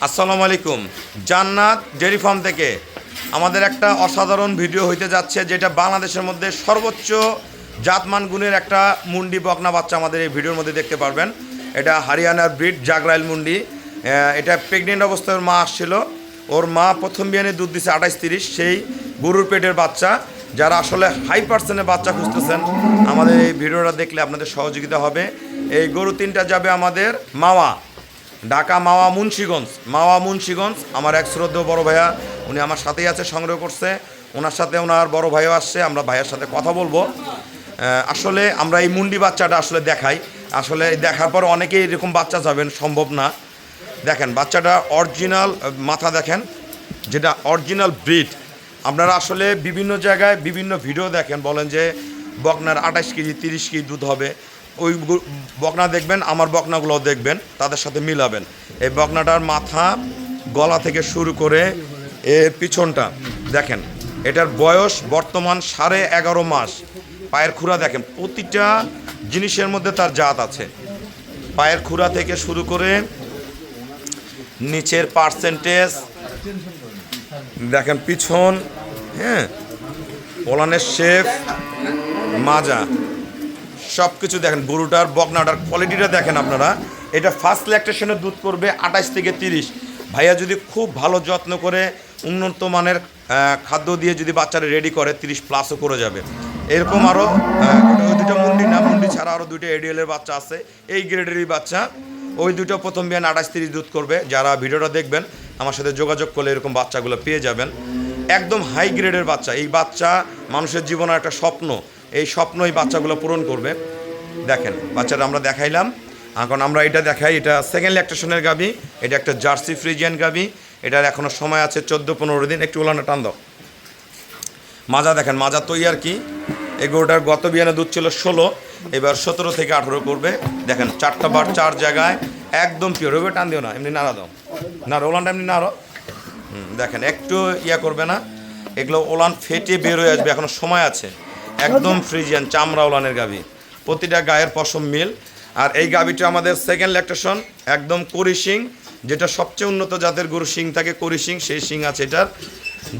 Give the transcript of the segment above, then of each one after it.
আসসালামু আলাইকুম। জান্নাত ডেয়ারি ফার্ম থেকে আমাদের একটা অসাধারণ ভিডিও হইতে যাচ্ছে, যেটা বাংলাদেশের মধ্যে সর্বোচ্চ জাতমান গুণের একটা মুন্ডি বকনা বাচ্চা আমাদের এই ভিডিওর মধ্যে দেখতে পারবেন। এটা হরিয়ানার ব্রিড জাগরাইল মুন্ডি। এটা প্রেগনেন্ট অবস্থায় ওর মা আসছিল। ওর মা প্রথম বিয়ানে দুধ দিচ্ছে 28-30, সেই গরুর পেটের বাচ্চা। যারা আসলে হাই পার্সেন্টের বাচ্চা খুঁজতেছেন, আমাদের এই ভিডিওটা দেখলে আপনাদের সহযোগিতা হবে। এই গরু তিনটা যাবে আমাদের মাওয়া, ঢাকা মাওয়া মুন্সিগঞ্জ। আমার এক শ্রদ্ধেয় বড় ভাইয়া, উনি আমার সাথেই আছে, সংগ্রহ করছে। ওনার সাথে ওনার বড় ভাইও আসছে, আমরা ভাইয়ের সাথে কথা বলবো। আসলে আমরা এই মুন্ডি বাচ্চাটা আসলে দেখাই। আসলে দেখার পর অনেকেই এরকম বাচ্চা যাবেন, সম্ভব না। দেখেন বাচ্চাটা অরিজিনাল মাথা দেখেন, যেটা অরিজিনাল ব্রিড। আপনারা আসলে বিভিন্ন জায়গায় বিভিন্ন ভিডিও দেখেন, বলেন যে বকনার 28 কেজি 30 কেজি দুধ হবে। ওই বকনা দেখবেন, আমার বকনাগুলোও দেখবেন, তাদের সাথে মিলাবেন। এই বকনাটার মাথা, গলা থেকে শুরু করে এর পিছনটা দেখেন। এটার বয়স বর্তমান 11.5 মাস। পায়ের খুরা দেখেন, প্রতিটা জিনিসের মধ্যে তার জাত আছে। পায়ের খুরা থেকে শুরু করে নিচের পার্সেন্টেজ দেখেন, পিছন, হ্যাঁ, ওলানের শেপ, মাজা, সব কিছু দেখেন। গরুটার বকনাটার কোয়ালিটিটা দেখেন আপনারা। এটা ফার্স্ট ল্যাকটেশনে দুধ করবে 28 থেকে 30। ভাইয়া যদি খুব ভালো যত্ন করে উন্নত মানের খাদ্য দিয়ে যদি বাচ্চারা রেডি করে 30+ করে যাবে। এরকম আরও ওই দুটো মুন্ডি না, মুন্ডি ছাড়া আরও দুটো এডিএলের বাচ্চা আছে, এই গ্রেডেরই বাচ্চা। ওই দুটো প্রথম বিয়ান 28-30 দুধ করবে। যারা ভিডিওটা দেখবেন আমার সাথে যোগাযোগ করলে এরকম বাচ্চাগুলো পেয়ে যাবেন। একদম হাই গ্রেডের বাচ্চা। এই বাচ্চা মানুষের জীবনের একটা স্বপ্ন, এই স্বপ্ন এই বাচ্চাগুলো পূরণ করবে। দেখেন বাচ্চাটা আমরা দেখাইলাম। এখন আমরা এটা দেখাই, এটা সেকেন্ড ল্যাকটেশনের গাভি। এটা একটা জার্সি ফ্রিজিয়ান গাভি। এটার এখনও সময় আছে 14-15 দিন। একটু ওলানা টান দাও। মাজা দেখেন, মাজা তৈরি আর কি। এই গরুটার গত বিয়ানে দুধ ছিল 16, এবার 17 থেকে 18 করবে। দেখেন 4টা বার 4 জায়গায়, একদম পিওর। ওইভাবে টান দিও না, এমনি নাড়া দাও, না ওলানটা এমনি নাড়ো। দেখেন একটু ইয়া করবে না, এগুলো ওলান ফেটে বের হয়ে আসবে, এখনও সময় আছে। একদম ফ্রিজিয়ান চামড়া ওলানের গাভি, প্রতিটা গায়ের পশম মিল। আর এই গাভিটা আমাদের সেকেন্ড ল্যাকটেশন, একদম করি শিং, যেটা সবচেয়ে উন্নত জাতের গরু শিং থাকে, করি শিং, সেই শিং আছে এটার।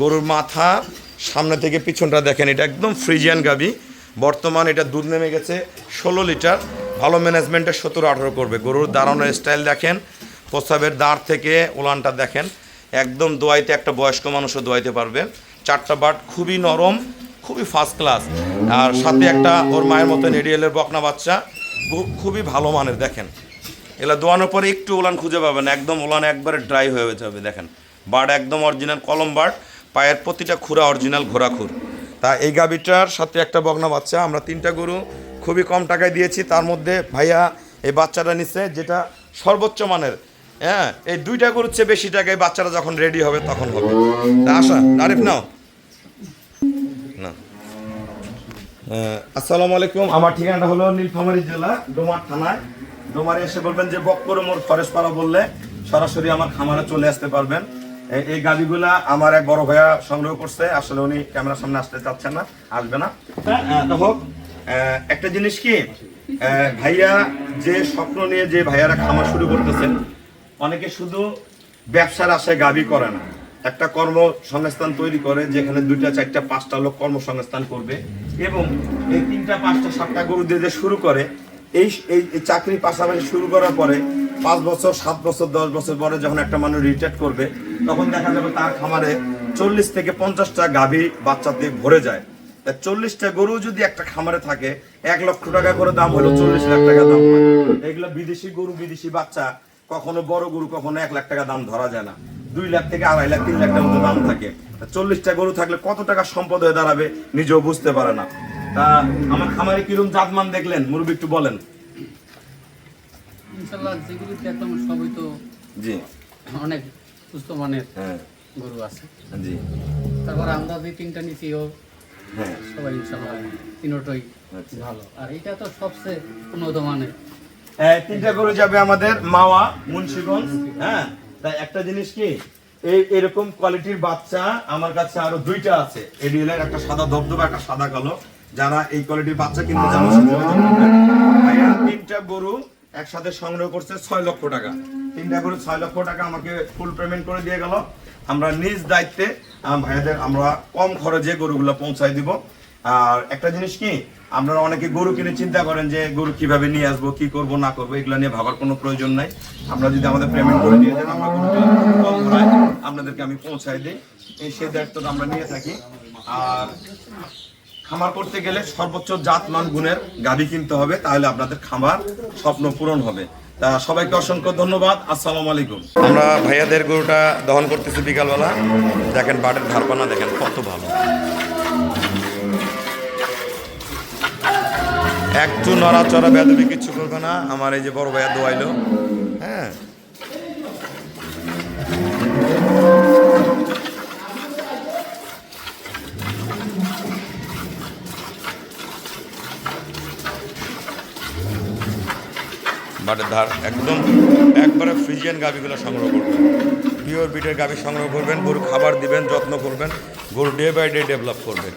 গরুর মাথা সামনে থেকে পিছনটা দেখেন, এটা একদম ফ্রিজিয়ান গাভি। বর্তমান এটা দুধ নেমে গেছে 16 লিটার। ভালো ম্যানেজমেন্টে 17-18 করবে। গরুর দাঁড়ানোর স্টাইল দেখেন, প্রস্রাবের দাঁড় থেকে ওলানটা দেখেন, একদম দোয়াইতে একটা বয়স্ক মানুষও দোয়াইতে পারবে। 4টা বাট খুবই নরম, খুবই ফার্স্ট ক্লাস। আর সাথে একটা ওর মায়ের মতন এডিএলের বকনা বাচ্চা, খুবই ভালো মানের। দেখেন এগুলো দোয়ানোর পরে একটু ওলান খুঁজে পাবেন, একদম ওলান একবারে ড্রাই হয়ে যাবে। দেখেন বার্ড একদম অরিজিনাল কলম বার্ড, পায়ের প্রতিটা খুরা অরিজিনাল ঘোরাখুর। তা এই গাভিটার সাথে একটা বকনা বাচ্চা। আমরা 3টা গরু খুবই কম টাকায় দিয়েছি, তার মধ্যে ভাইয়া এই বাচ্চাটা নিচ্ছে যেটা সর্বোচ্চ মানের। হ্যাঁ, এই 2টা গরুর চেয়ে বেশি টাকায় বাচ্চারা যখন রেডি হবে তখন হবে। তা আসা আরিফ নাও না। আসসালামু আলাইকুম। আমার ঠিকানাটা হলো নীলফামারী জেলা, ডোমার থানায়। ডোমারে এসে বলবেন যে বক্কর মোড় ফরেশপাড়া বললে সরাসরি আমার খামারে চলে আসতে পারবেন। এই গাভিগুলা আমার এক বড় ভাইয়া সংগ্রহ করছে। আসলে উনি ক্যামেরার সামনে আসতে চাচ্ছেন না, আসবে না। হোক, একটা জিনিস কি, ভাইয়া যে স্বপ্ন নিয়ে যে ভাইয়ারা খামার শুরু করতেছেন, অনেকে শুধু ব্যবসার আশায় গাভি করে না, একটা কর্মসংস্থান তৈরি করে, যেখানে 2টা 4টা 5টা লোক কর্মসংস্থান করবে। এবং এই 3টা 5টা 7টা গরু দিয়ে যে শুরু করে, এই চাকরি পাশাপাশি শুরু করার পরে 5 বছর 7 বছর 10 বছর পরে যখন একটা মানুষ রিটায়ার করবে, তখন দেখা যাবে তার খামারে 40 থেকে 50টা গাভী বাচ্চাতে ভরে যায়। 40টা গরু যদি একটা খামারে থাকে, 1 লক্ষ টাকা করে দাম হলো 40 লাখ টাকা দাম হয়। এগুলো বিদেশি গরু, বিদেশি বাচ্চা, কখনো বড় গরু কখনো 1 লাখ টাকা দাম ধরা যায় না। 2 লাখ থেকে 2.5 লাখ 3 লাখ টাকার মতো দাম থাকে। 40টা গরু থাকলে কত টাকা সম্পদ হয়ে দাঁড়াবে নিজেও বুঝতে পারে না। তা আমার খামারে কিরকম জাতমান দেখলেন মুরব্বি, একটু বলেন। ইনশাআল্লাহ যেগুলো দেখলাম সবই তো জি অনেক সুস্থ মানের গরু আছে। জি, তারপর আমরা যে 3টা নিচিও সবাই ইনশাআল্লাহ 3টাই ভালো। আর এটা তো সবচেয়ে উন্নত মানের। 3টা গরু যাবে আমাদের মাওয়া মুন্সিগঞ্জ। হ্যাঁ, তাই একটা জিনিস কি, এরকম কোয়ালিটির বাচ্চা আমার কাছে আরো 2টা আছে। এডিএলের একটা সাদা ধবধবা, একটা সাদা কালো। যারা এই কোয়ালিটির বাচ্চা কিনতে চান, ভাইয়া 3টা গরু একসাথে সংগ্রহ করছে 6 লক্ষ টাকা। 3টা গরু 6 লক্ষ টাকা আমাকে ফুল পেমেন্ট করে দিয়ে গেল। আমরা নিজ দায়িত্বে ভাইয়াদের আমরা কম খরচে গরুগুলো পৌঁছায় দিব। আর একটা জিনিস কি, আপনারা অনেকে গরু কিনে চিন্তা করেন যে গরু কিভাবে নিয়ে আসবো, কি করব না করবো, এগুলো নিয়ে ভাবার কোনো প্রয়োজন নাই। আমরা যদি আমাদের পেমেন্ট করে দিয়ে দেন, আমরা গরুটা কম ভাড়ায় আপনাদেরকে আমি পৌঁছায় দিই, সেই দায়িত্বটা আমরা নিয়ে থাকি। আর খামার করতে গেলে সর্বোচ্চ জাতমান গুণের গাভী কিনতে হবে, তাহলে আপনাদের খামার স্বপ্ন পূরণ হবে। তা সবাইকে অসংখ্য ধন্যবাদ। আসসালামু আলাইকুম। আমরা ভাইয়াদের গরুটা দহন করতেছি বিকালবেলা। দেখেন বাটের ধারপানা দেখেন কত ভালো, একটু নড়াচড়া বেদবি কিচ্ছু করবে না। আমার এই যে বড় ভাইয়া দোয়াইলো, হ্যাঁ বাটের ধার একদম একবারে ফ্রিজিয়ান গাভিগুলো সংগ্রহ করবেন, পিওর বিটের গাভি সংগ্রহ করবেন, গরু খাবার দিবেন, যত্ন করবেন, গরু ডে বাই ডে ডেভেলপ করবে।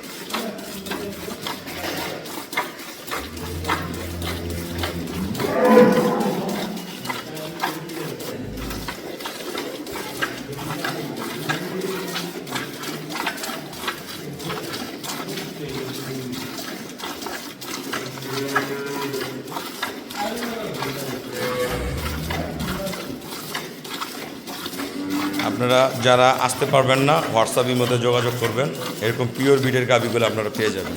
আপনারা যারা আসতে পারবেন না, হোয়াটসঅ্যাপের মধ্যে যোগাযোগ করবেন, এরকম পিওর বিটের গাভিগুলো আপনারা পেয়ে যাবেন।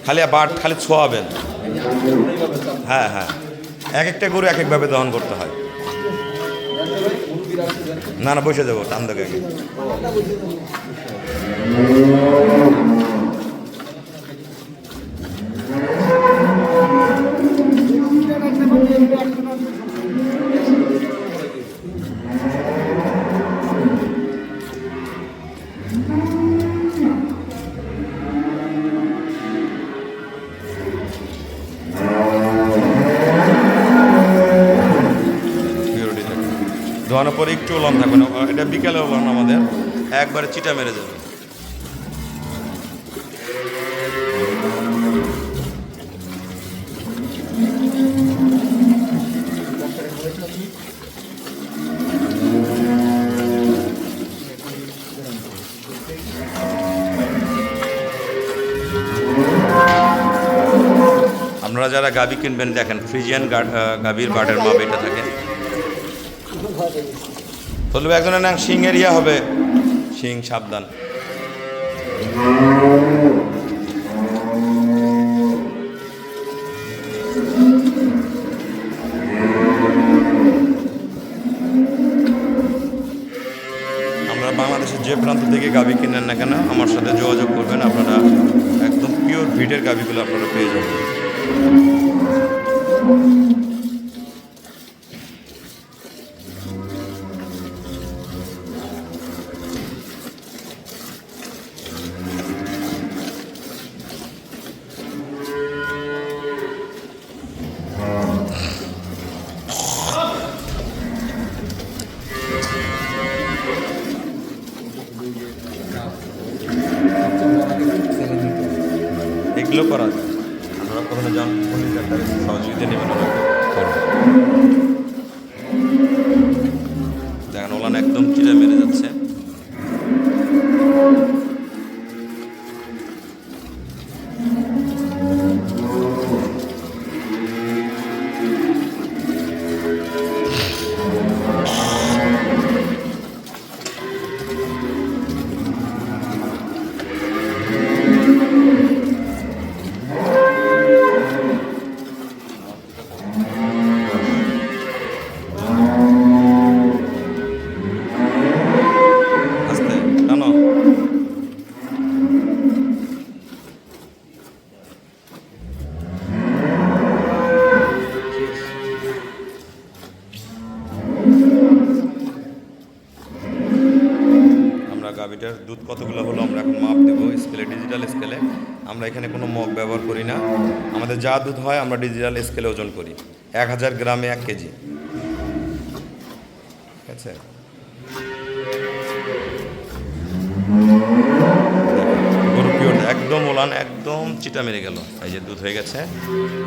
খালি বাট খালি ছোঁয়াবেন, হ্যাঁ হ্যাঁ, এক একটা গরু এক একভাবে দহন করতে হয়। না না, বসে যাবো, টান দেখে ধোয়ানোর পরে একটু লন থাকবে না, এটা বিকেলে লন আমাদের একবারে চিটা মেরে যাবে। আপনারা যারা গাভী কিনবেন দেখেন ফ্রিজিয়ান গাভীর বাটের মাপ এটা থাকে। বলবে একজনের নাম সিংয়ের ইয়া হবে, সিং সাবধান। আমরা বাংলাদেশের যে প্রান্ত থেকে গাভী কিনেন না কেন আমার সাথে যোগাযোগ করবেন, আপনারা একদম পিওর ভিটের গাভীগুলো আপনারা পেয়ে যাবেন। এগুলো করা যায়, আপনারা কখনো যান সহযোগিতা নেবেন, দেখেন ওলান একদম চিরা মেরে যাচ্ছে। গাভীটার দুধ কতগুলো হলো আমরা এখন মাপ দেবো স্কেলে, ডিজিটাল স্কেলে। আমরা এখানে কোনো মগ ব্যবহার করি না, আমাদের যা দুধ হয় আমরা ডিজিটাল স্কেলে ওজন করি, 1000 গ্রামে 1 কেজি। ঠিক আছে, গরু পিওর একদম ওলান, একদম চিটা মেরে গেল। এই যে দুধ হয়ে গেছে,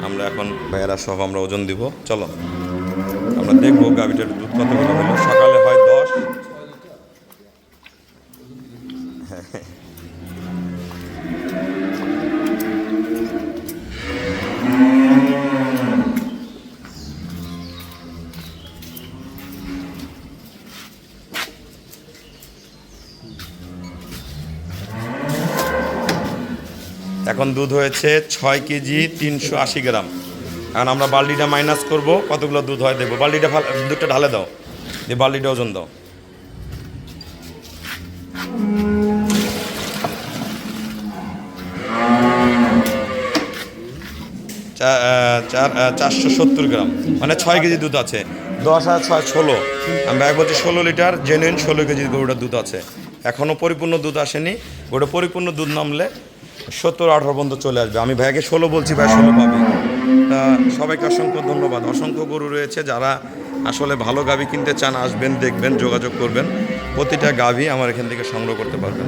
আমরা এখন ভাইয়েরা সব আমরা ওজন দিব। চলো আমরা দেখবো গাভীটার দুধ কতগুলো হলো। সকালে হয় 10। এখন দুধ হয়েছে 6 কেজি 380 গ্রাম। এখন আমরা বালতিটা মাইনাস করব, কতগুলো দুধ হয় দেখবো। বালতিটা দুধটা ঢালে দাও, দিয়ে বালতিটা ওজন দাও। 470 গ্রাম, মানে 6 কেজি দুধ আছে। 10 আর 6 16, আমি ব্যাগ বলছি 16 লিটার জেনুইন 16 কেজি গরুটার দুধ আছে। এখনও পরিপূর্ণ দুধ আসেনি, ওটা পরিপূর্ণ দুধ নামলে 17-18 পর্যন্ত চলে আসবে। আমি ভাইকে 16 বলছি, ভাই 16 পাবে। তা সবাইকে অসংখ্য ধন্যবাদ। অসংখ্য গরু রয়েছে, যারা আসলে ভালো গাভী কিনতে চান আসবেন, দেখবেন, যোগাযোগ করবেন। প্রতিটা গাভী আমার এখান থেকে সংগ্রহ করতে পারবেন।